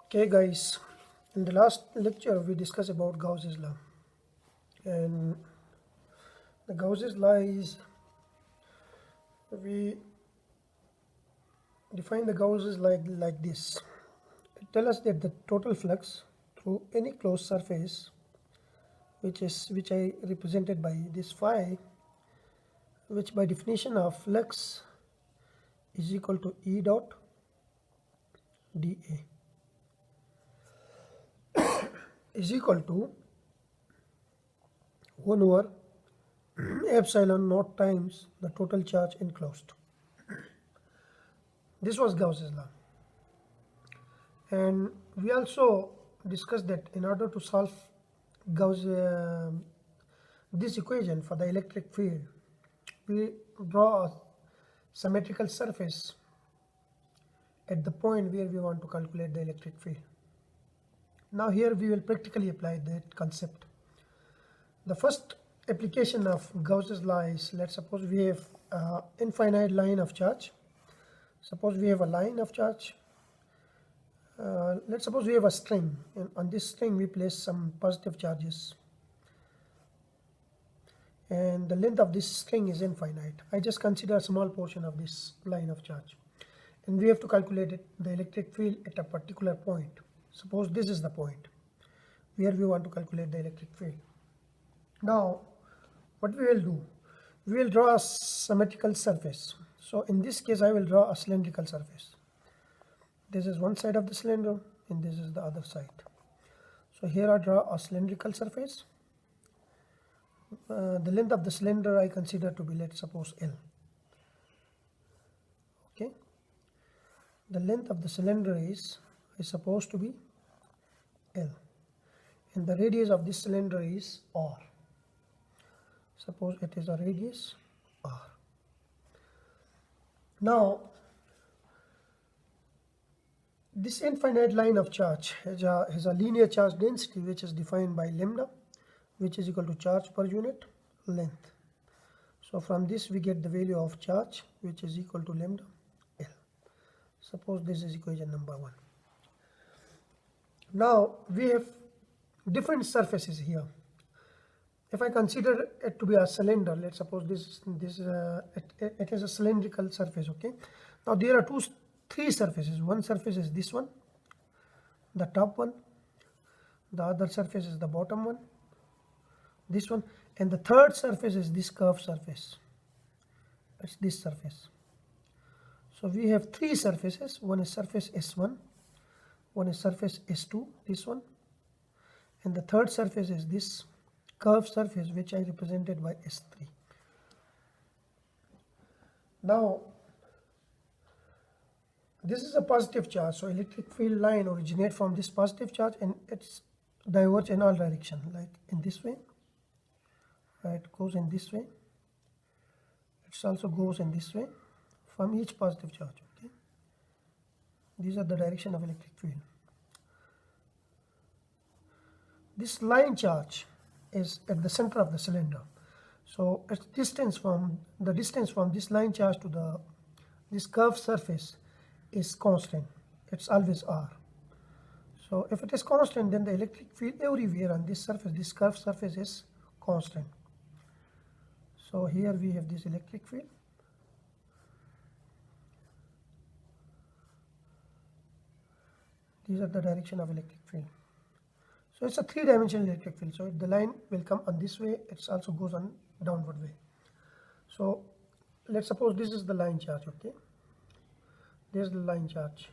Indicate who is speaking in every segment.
Speaker 1: Okay, guys, in the last lecture we discussed about Gauss's law, and the Gauss's law is we define the Gauss's like this. It tells us that the total flux through any closed surface, which I represented by this phi, which by definition of flux is equal to E dot dA, is equal to 1 over epsilon naught times the total charge enclosed. This was Gauss's law. And we also discussed that in order to solve this equation for the electric field, we draw a symmetrical surface at the point where we want to calculate the electric field. Now here we will practically apply that concept. The first application of Gauss's law is, let's suppose we have an infinite line of charge. Suppose we have a line of charge. Let's suppose we have a string, and on this string we place some positive charges, and the length of this string is infinite. I just consider a small portion of this line of charge, and we have to calculate the electric field at a particular point. Suppose this is the point where we want to calculate the electric field. Now what we will do, we will draw a symmetrical surface. So in this case I will draw a cylindrical surface. This is one side of the cylinder and this is the other side. So here I draw a cylindrical surface. The length of the cylinder I consider to be, let's suppose, L. Okay, the length of the cylinder is supposed to be L, and the radius of this cylinder is R. Suppose it is a radius R. Now this infinite line of charge has a linear charge density which is defined by lambda, which is equal to charge per unit length. So from this we get the value of charge, which is equal to lambda L. Suppose this is equation number 1. Now we have different surfaces here. If I consider it to be a cylinder, let's suppose it is a cylindrical surface. Okay, now there are three surfaces. One surface is this one, the top one. The other surface is the bottom one, this one, and the third surface is this curved surface. It's this surface. So we have three surfaces. One is surface S1, one is surface S2, this one, and the third surface is this curved surface which I represented by S3. Now this is a positive charge, so electric field line originates from this positive charge and it's diverge in all directions, like in this way. It goes in this way. It also goes in this way from each positive charge. Okay, these are the direction of electric field. This line charge is at the center of the cylinder, so its distance from this line charge to this curved surface is constant. It's always R. So if it is constant, then the electric field everywhere on this surface, this curved surface, is constant. So here we have this electric field. These are the direction of electric field. So it's a three-dimensional electric field. So the line will come on this way. It also goes on downward way. So let's suppose this is the line charge. Okay, there's the line charge.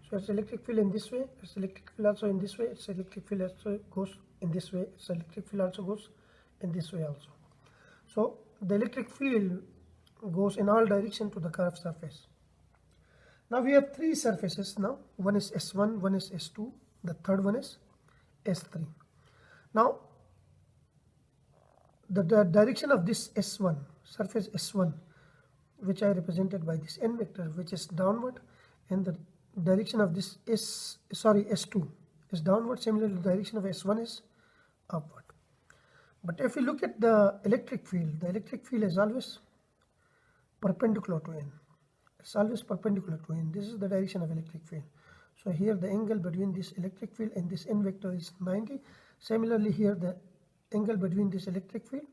Speaker 1: So it's electric field in this way. It's electric field also in this way. It's electric field also goes in this way. It's electric field also goes in this way also. So the electric field goes in all directions to the curved surface. Now we have three surfaces. Now one is S1, one is S2, the third one is S3. Now the direction of this S1, surface S1, which I represented by this n vector, which is downward, and the direction of this S2 is downward. Similarly, the direction of S1 is upward. But if we look at the electric field is always perpendicular to n. It's always perpendicular to n. This is the direction of electric field. So here the angle between this electric field and this n vector is 90. Similarly here the angle between this electric field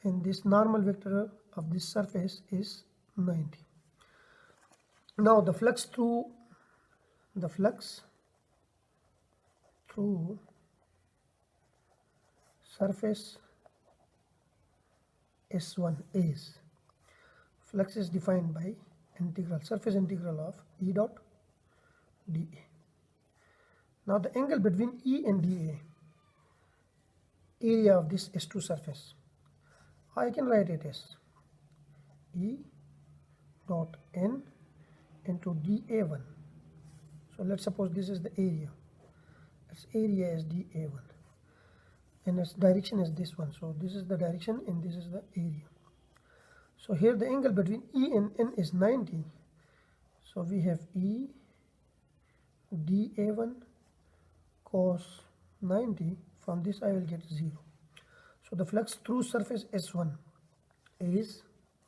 Speaker 1: and this normal vector of this surface is 90. Now the flux through surface S1 is, flux is defined by surface integral of E dot dA. Now the angle between E and dA, area of this S2 surface, I can write it as E dot N into dA1. So let's suppose this is the area. Its area is dA1 and its direction is this one. So this is the direction and this is the area. So here the angle between E and N is 90. So we have E dA1 cos 90. From this I will get 0. So the flux through surface S1 is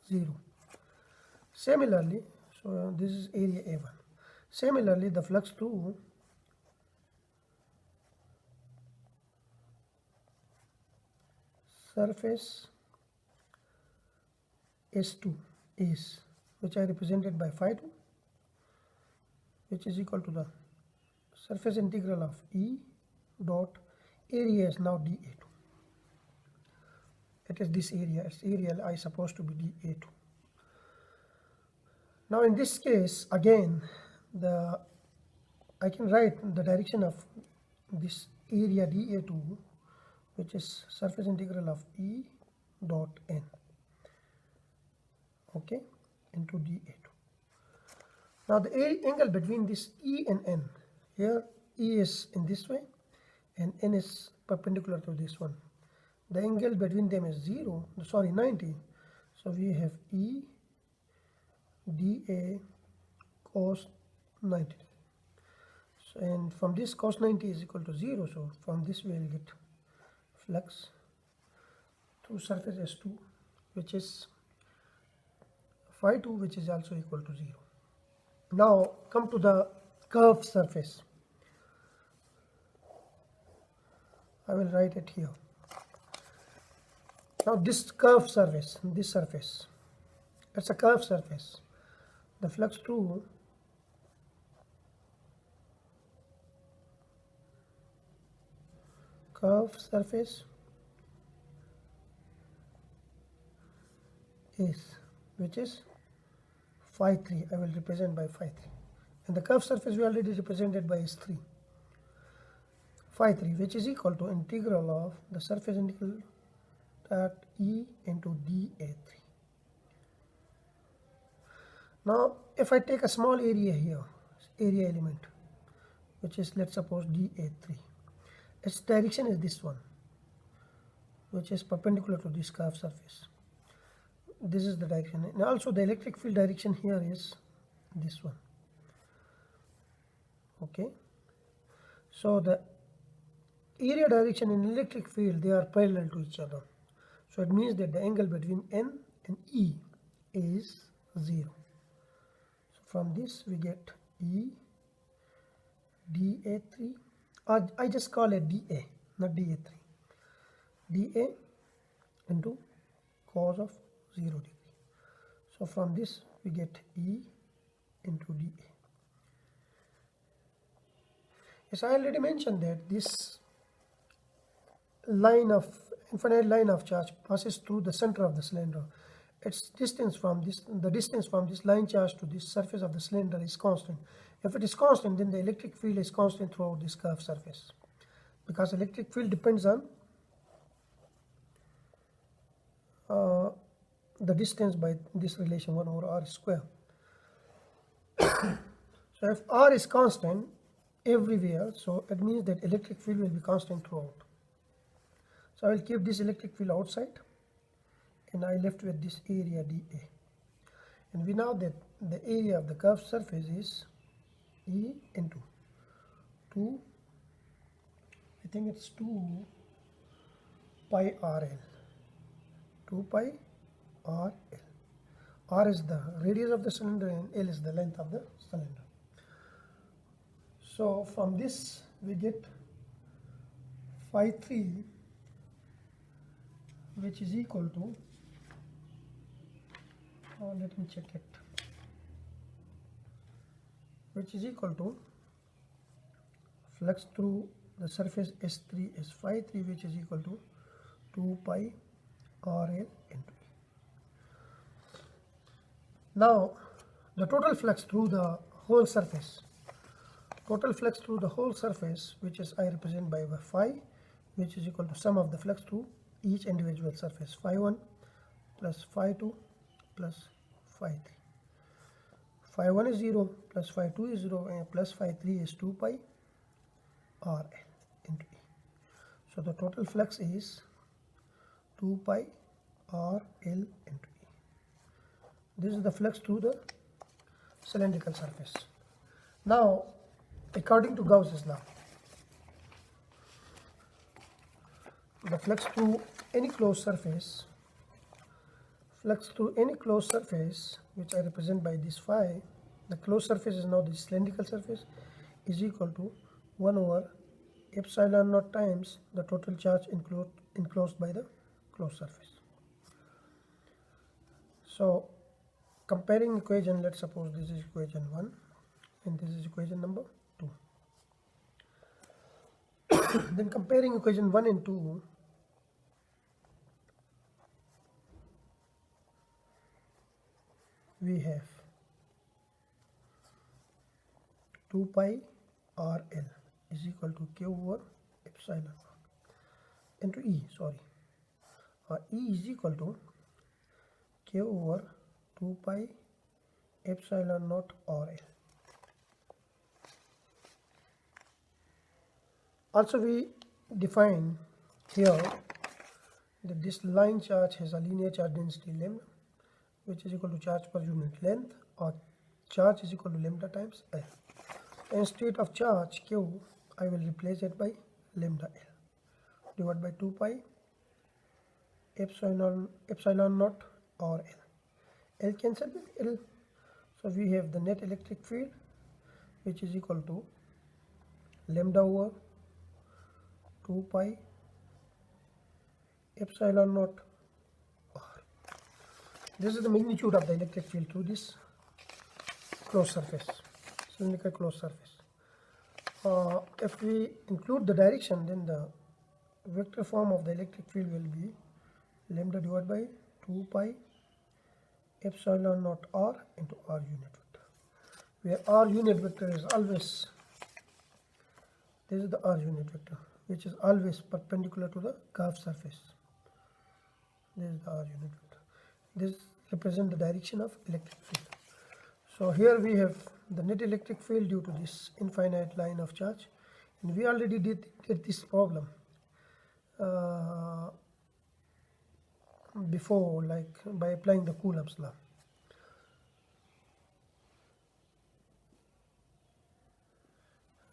Speaker 1: 0. Similarly, so this is area A1. Similarly, the flux through surface S2 is, which I represented by phi 2, which is equal to the surface integral of E dot area is now dA2. It is this area, its area I supposed to be dA2. Now in this case again I can write the direction of this area dA2, which is surface integral of E dot N, okay, into dA2. Now the angle between this E and N, here E is in this way and N is perpendicular to this one. The angle between them is 90. So we have E dA cos 90. So, and from this cos 90 is equal to 0. So from this we will get flux through surface S2, which is phi 2, which is also equal to 0. Now come to the curved surface. I will write it here. Now this curved surface, it's a curved surface. The flux through curved surface is, which is phi 3. I will represent by phi 3. And the curved surface we already represented by S3. Phi 3, which is equal to integral of the surface integral at E into dA3. Now if I take a small area here, area element, which is, let's suppose, dA3, its direction is this one, which is perpendicular to this curved surface. This is the direction, and also the electric field direction here is this one, okay. So the area direction and electric field, they are parallel to each other. So it means that the angle between N and E is 0. So from this we get E dA3, I just call it dA, not dA3, dA into cos of 0 degree. So from this we get E into dA. Yes, I already mentioned that this infinite line of charge passes through the center of the cylinder. Its distance from this, the distance from this line charge to this surface of the cylinder is constant. If it is constant, then the electric field is constant throughout this curved surface, because electric field depends on the distance by this relation 1 over r square. So if r is constant everywhere, so it means that electric field will be constant throughout. So I will keep this electric field outside, and I left with this area dA. And we know that the area of the curved surface is E into 2, I think it's 2 pi RL, 2 pi RL. R is the radius of the cylinder and L is the length of the cylinder. So from this we get phi 3, which is equal to, let me check it, which is equal to flux through the surface S3 is phi 3, which is equal to 2 pi RL into E. Now the total flux through the whole surface, which is I represent by phi, which is equal to sum of the flux through each individual surface, phi 1 plus phi 2 plus phi 3. Phi 1 is 0 plus phi 2 is 0 and plus phi 3 is 2 pi RL into E. So the total flux is 2 pi RL into E. This is the flux through the cylindrical surface. Now, according to Gauss's law, the flux through any closed surface, which I represent by this phi, the closed surface is now the cylindrical surface, is equal to 1 over epsilon naught times the total charge enclosed by the closed surface. So comparing equation, let's suppose this is equation 1 and this is equation number 2. Then comparing equation 1 and 2, we have 2 pi RL is equal to Q over epsilon naught into E, E is equal to Q over 2 pi epsilon naught RL. Also we define here that this line charge has a linear charge density lambda, which is equal to charge per unit length, or charge is equal to lambda times L. Instead of charge Q, I will replace it by lambda L divided by 2 pi epsilon naught or L. L cancel with L. So we have the net electric field, which is equal to lambda over 2 pi epsilon naught R. This is the magnitude of the electric field through this closed surface, cylindrical closed surface. If we include the direction, then the vector form of the electric field will be lambda divided by 2 pi epsilon naught R into R unit vector, where R unit vector is always, this is the R unit vector, which is always perpendicular to the curved surface. This is the R unit vector. This represents the direction of electric field. So here we have the net electric field due to this infinite line of charge, and we already did this problem before, like by applying the Coulomb's law.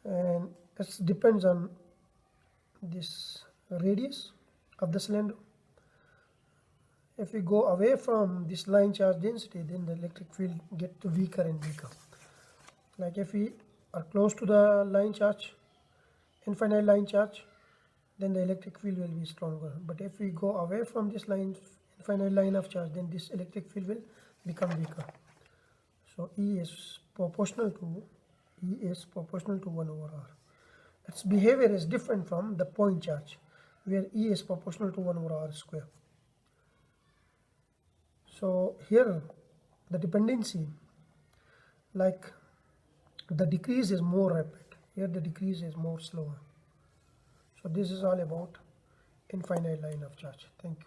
Speaker 1: And it depends on this radius of the cylinder. If we go away from this line charge density, then the electric field gets weaker and weaker. Like if we are close to the line charge, infinite line charge, then the electric field will be stronger. But if we go away from this infinite line of charge, then this electric field will become weaker. So E is proportional to 1 over R. Its behavior is different from the point charge, where E is proportional to 1 over R square. So here the dependency, like the decrease is more rapid, here the decrease is more slower. So this is all about infinite line of charge. Thank you.